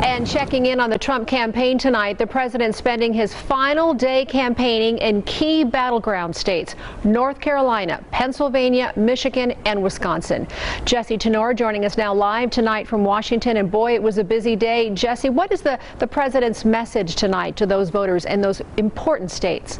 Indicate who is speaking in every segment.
Speaker 1: And checking in on the Trump campaign tonight, the president spending his final day campaigning in key battleground states: North Carolina, Pennsylvania, Michigan, and Wisconsin. Jesse Tenor joining us now live tonight from Washington. And boy, it was a busy day. Jesse, what is the president's message tonight to those voters in those important states?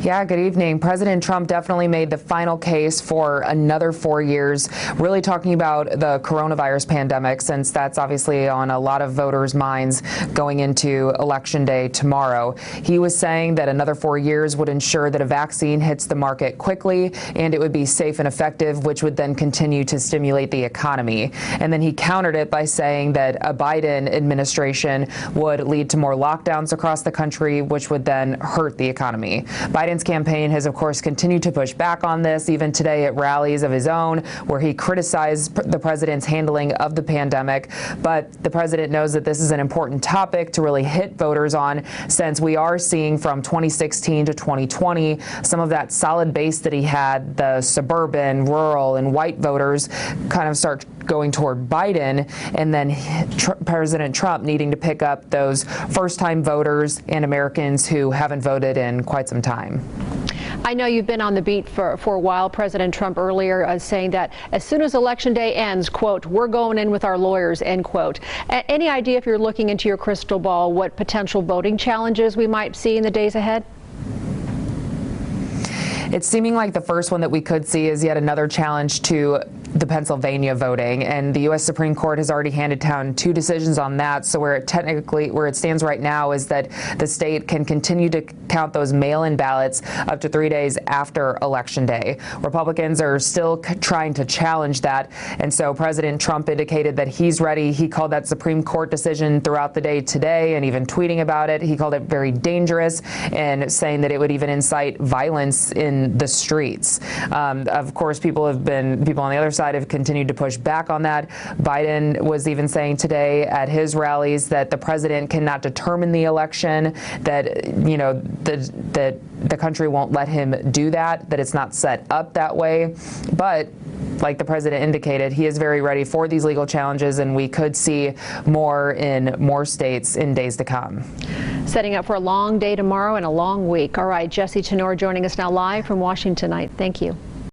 Speaker 2: Yeah, good evening. President Trump definitely made the final case for another 4 years, really talking about the coronavirus pandemic, since that's obviously on a lot of voters' minds going into Election Day tomorrow. He was saying that another 4 years would ensure that a vaccine hits the market quickly and it would be safe and effective, which would then continue to stimulate the economy. And then he countered it by saying that a Biden administration would lead to more lockdowns across the country, which would then hurt the economy. Biden's campaign has, of course, continued to push back on this, even today at rallies of his own, where he criticized the president's handling of the pandemic. But the president knows that this is an important topic to really hit voters on, since we are seeing from 2016 to 2020 some of that solid base that he had, the suburban, rural, and white voters, kind of start going toward Biden, and then President Trump needing to pick up those first-time voters and Americans who haven't voted in quite some time.
Speaker 1: I know you've been on the beat for a while. President Trump earlier saying that as soon as Election Day ends, quote, "we're going in with our lawyers," end quote. Any idea, if you're looking into your crystal ball, what potential voting challenges we might see in the days ahead?
Speaker 2: It's seeming like the first one that we could see is yet another challenge to the Pennsylvania voting, and the U.S. Supreme Court has already handed down 2 decisions on that. So where it stands right now is that the state can continue to count those mail-in ballots up to 3 days after Election Day. Republicans are still trying to challenge that, and so President Trump indicated that he's ready. He called that Supreme Court decision throughout the day today, and even tweeting about it. He called it very dangerous, and saying that it would even incite violence in the streets. Of course, people on the other side have continued to push back on that. Biden was even saying today at his rallies that the president cannot determine the election, that that the country won't let him do that, that it's not set up that way. But like the president indicated, he is very ready for these legal challenges, and we could see more in more states in days to come.
Speaker 1: Setting up for a long day tomorrow and a long week. All right, Jesse Tenor joining us now live from Washington tonight. Thank you.